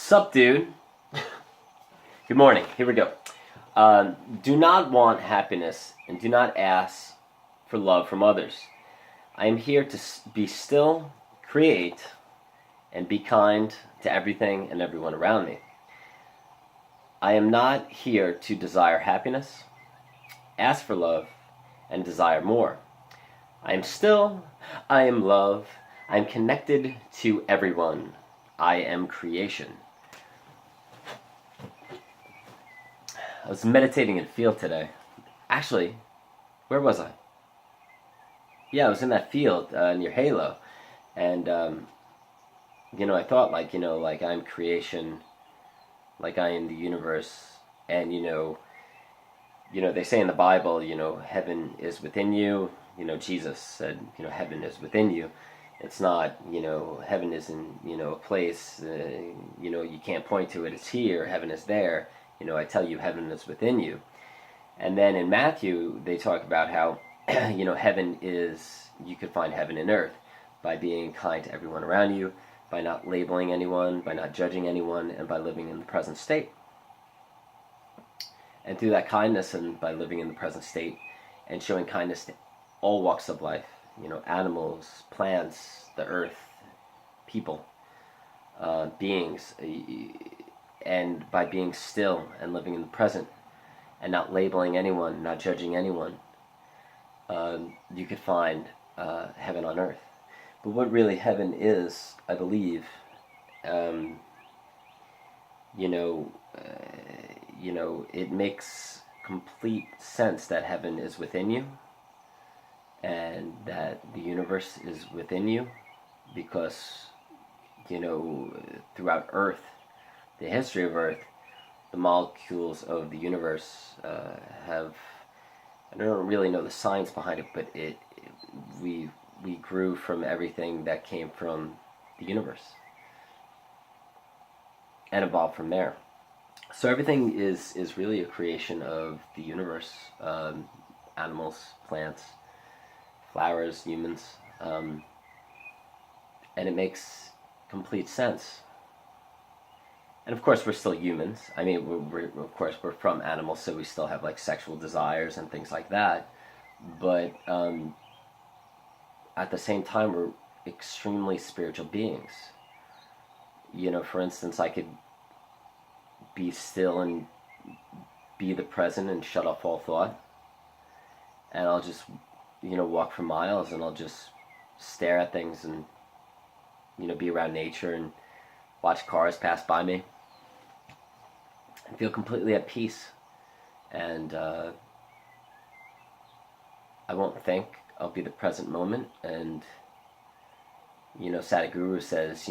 Sup, dude? Good morning. Here we go. Do not want happiness and do not ask for love from others. I am here to be still, create, and be kind to everything and everyone around me. I am not here to desire happiness, ask for love, and desire more. I am still, I am love, I am connected to everyone. I am creation. I was meditating in field today. Actually, where was I? Yeah, I was in that field near Halo. And, I thought like I'm creation, like I am the universe. And, they say in the Bible, heaven is within you. Jesus said, heaven is within you. It's not, heaven isn't, a place, you can't point to it. It's here. Heaven is there. I tell you, heaven is within you. And then in Matthew, they talk about how, heaven is, you could find heaven in earth by being kind to everyone around you, by not labeling anyone, by not judging anyone, and by living in the present state. And through that kindness and by living in the present state and showing kindness to all walks of life, animals, plants, the earth, people, beings, and by being still and living in the present and not labeling anyone, not judging anyone, you could find heaven on earth. But what really heaven is, I believe, it makes complete sense that heaven is within you and that the universe is within you because, throughout Earth, the history of Earth, the molecules of the universe have, I don't really know the science behind it, but we grew from everything that came from the universe and evolved from there. So everything is really a creation of the universe, animals, plants, flowers, humans, and it makes complete sense. And of course, we're still humans. I mean, we're from animals, so we still have like sexual desires and things like that. But at the same time, we're extremely spiritual beings. For instance, I could be still and be the present and shut off all thought. And I'll just, walk for miles and I'll just stare at things and, be around nature and watch cars pass by me and feel completely at peace. And I won't think. I'll be the present moment. And, Sadhguru says,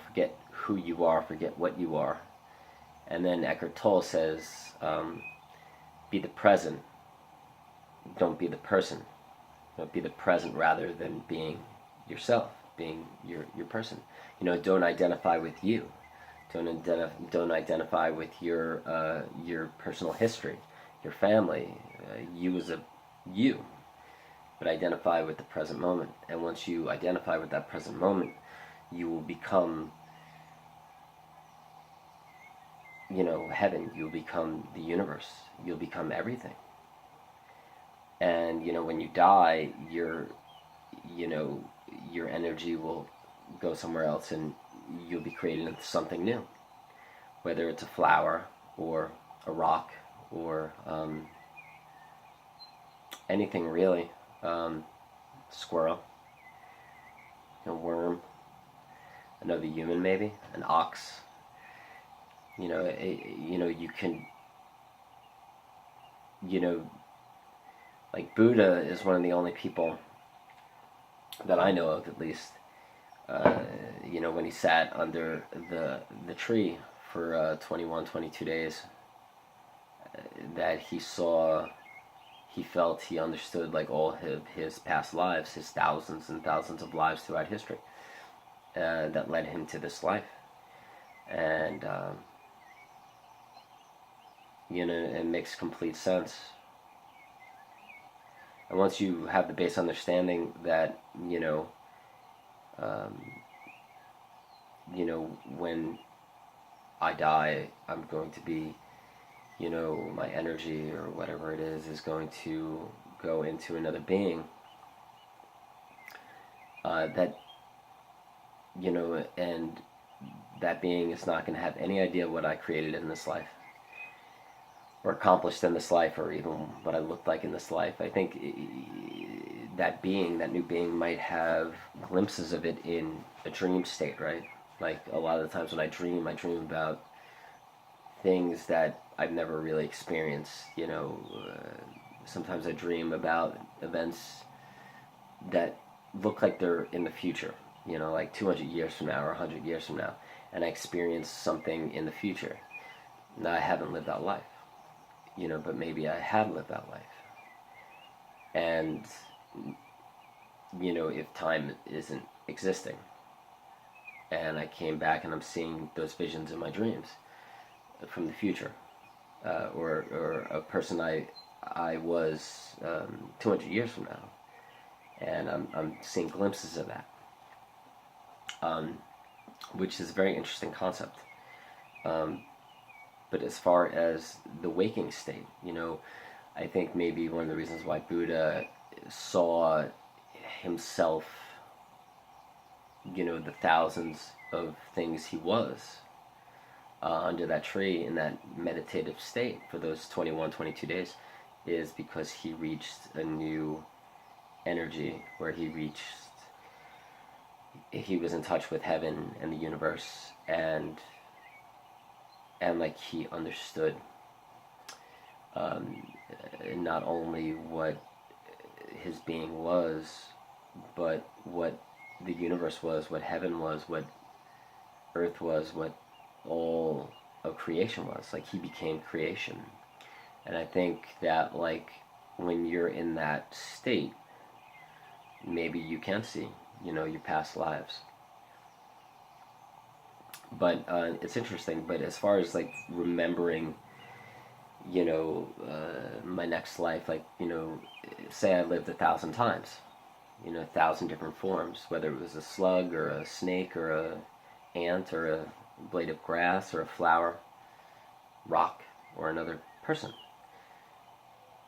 forget who you are, forget what you are. And then Eckhart Tolle says, be the present, don't be the person. Be the present rather than being yourself, being your person. Don't identify with you. Don't identify with your personal history, your family, you as a you. But identify with the present moment. And once you identify with that present moment, you will become, heaven. You'll become the universe. You'll become everything. And, when you die, your energy will go somewhere else and you'll be created into something new. Whether it's a flower or a rock or anything really. Squirrel, a worm, another human maybe, an ox. You can, like Buddha is one of the only people that I know of, at least, when he sat under the tree for 21, 22 days, that he saw, he felt, he understood like all his past lives, his thousands and thousands of lives throughout history, that led him to this life. And, it makes complete sense. And once you have the base understanding that, when I die, I'm going to be, my energy or whatever it is going to go into another being. That, and that being is not going to have any idea what I created in this life, or accomplished in this life, or even what I looked like in this life. I think that new being, might have glimpses of it in a dream state, right? Like a lot of the times when I dream about things that I've never really experienced. Sometimes I dream about events that look like they're in the future, like 200 years from now or 100 years from now, and I experience something in the future. Now, I haven't lived that life, but maybe I have lived that life. And, if time isn't existing, and I came back and I'm seeing those visions in my dreams from the future, or a person I was 200 years from now, and I'm seeing glimpses of that, which is a very interesting concept. But as far as the waking state, I think maybe one of the reasons why Buddha saw himself, the thousands of things he was under that tree in that meditative state for those 21, 22 days, is because he reached a new energy where he was in touch with heaven and the universe, and like he understood not only what his being was, but what the universe was, what heaven was, what earth was, what all of creation was. Like, he became creation. And I think that, like, when you're in that state, maybe you can see, your past lives. But it's interesting. But as far as, like, remembering, my next life, like, say I lived 1,000 times, 1,000 different forms, whether it was a slug or a snake or a ant or a blade of grass or a flower, rock, or another person.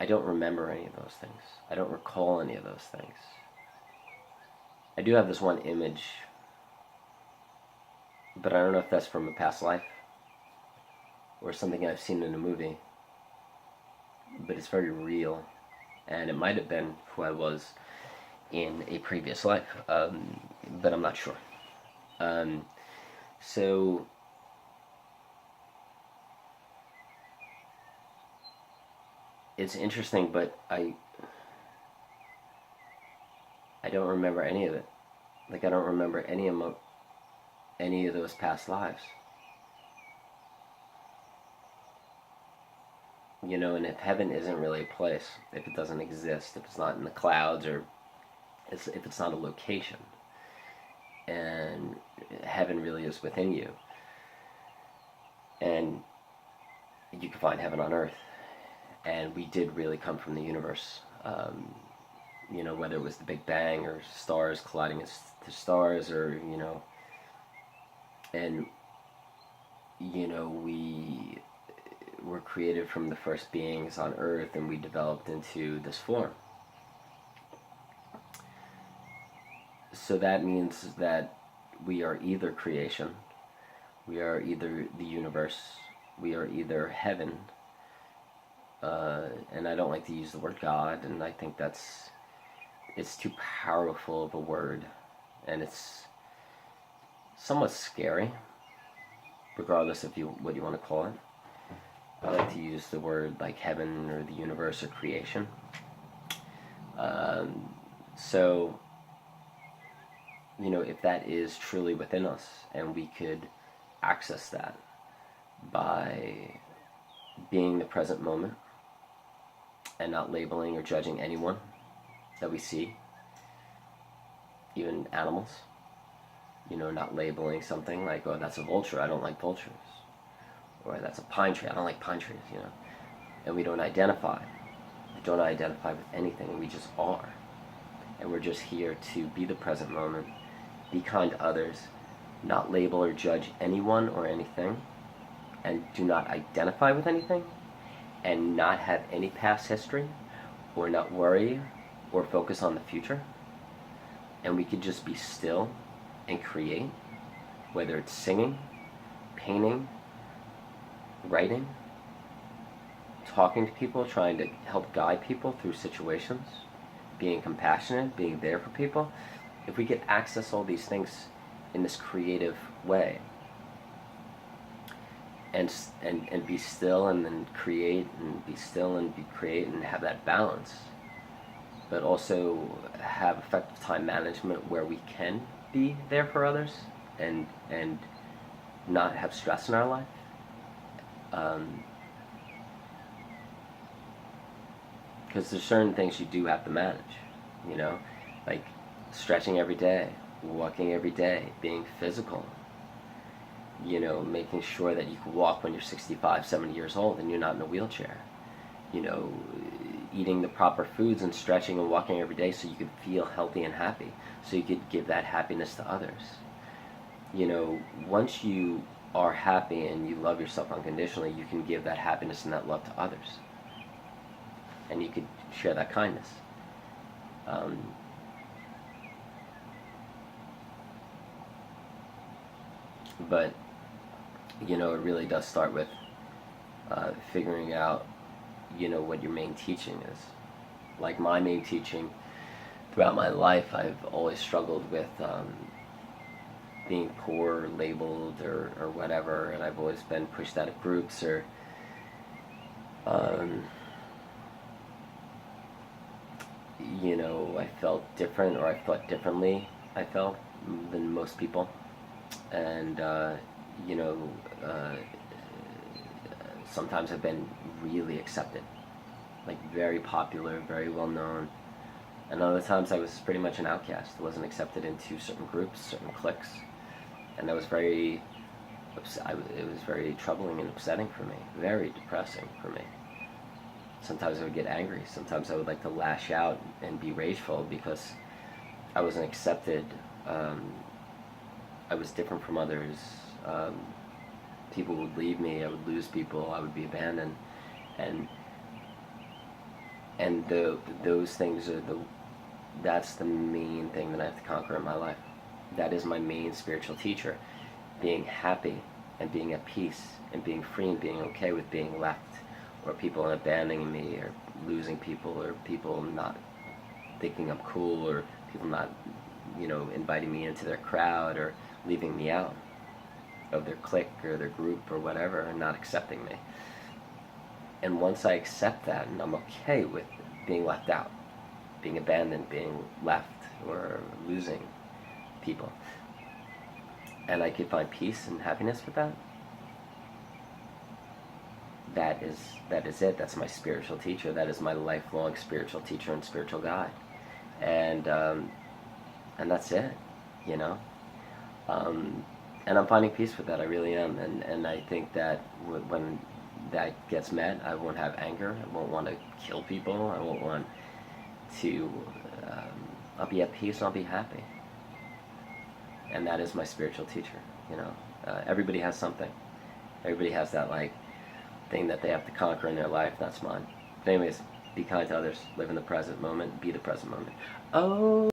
I don't remember any of those things. I don't recall any of those things. I do have this one image, but I don't know if that's from a past life or something I've seen in a movie. But it's very real, and it might have been who I was in a previous life, but I'm not sure. So it's interesting, but I don't remember any of it. Like, I don't remember any of those past lives. And if heaven isn't really a place, if it doesn't exist, if it's not in the clouds, or if it's not a location, and heaven really is within you, and you can find heaven on earth, and we did really come from the universe, whether it was the Big Bang or stars colliding to stars, or, and, we were created from the first beings on earth, and we developed into this form. So that means that we are either creation, we are either the universe, we are either heaven, and I don't like to use the word God, and I think it's too powerful of a word, and it's somewhat scary, regardless of what you want to call it. I like to use the word like heaven or the universe or creation. So, if that is truly within us, and we could access that by being the present moment and not labeling or judging anyone that we see, even animals, not labeling something like, oh, that's a vulture, I don't like vultures. Or that's a pine tree, I don't like pine trees, And we don't identify. We don't identify with anything, we just are. And we're just here to be the present moment, be kind to others, not label or judge anyone or anything, and do not identify with anything, and not have any past history, or not worry or focus on the future, and we could just be still and create, whether it's singing, painting, writing, talking to people, trying to help guide people through situations, being compassionate, being there for people. If we could access all these things in this creative way, and be still and then create, and be still and be create, and have that balance, but also have effective time management where we can be there for others, and not have stress in our life. Because there's certain things you do have to manage, you know, like stretching every day, walking every day, being physical, you know, making sure that you can walk when you're 65, 70 years old and you're not in a wheelchair, you know, eating the proper foods and stretching and walking every day so you could feel healthy and happy, so you could give that happiness to others. You know, once you are happy and you love yourself unconditionally, you can give that happiness and that love to others. And you could share that kindness. But, you know, it really does start with figuring out, you know, what your main teaching is. Like my main teaching throughout my life, I've always struggled with being poor, labeled, or whatever, and I've always been pushed out of groups, or you know, I felt different, or I thought differently, I felt, than most people. And you know, sometimes I've been really accepted, like very popular, very well known, and other times I was pretty much an outcast. I wasn't accepted into certain groups, certain cliques, and that was very it was very troubling and upsetting for me, very depressing for me. Sometimes I would get angry, sometimes I would like to lash out and be rageful because I wasn't accepted. I was different from others. People would leave me, I would lose people, I would be abandoned, and those things are that's the main thing that I have to conquer in my life. That is my main spiritual teacher. Being happy and being at peace and being free and being okay with being left, or people abandoning me, or losing people, or people not thinking I'm cool, or people not, you know, inviting me into their crowd, or leaving me out of their clique or their group or whatever, and not accepting me. And once I accept that, and I'm okay with being left out, being abandoned, being left, or losing people, and I could find peace and happiness with that, that is it. That's my spiritual teacher. That is my lifelong spiritual teacher and spiritual guide. And that's it, you know. And I'm finding peace with that. I really am. And I think that when that gets met, I won't have anger. I won't want to kill people. I won't want to. I'll be at peace and I'll be happy. And that is my spiritual teacher. You know, everybody has something. Everybody has that like thing that they have to conquer in their life. That's mine. But anyways, be kind to others. Live in the present moment. Be the present moment. Oh.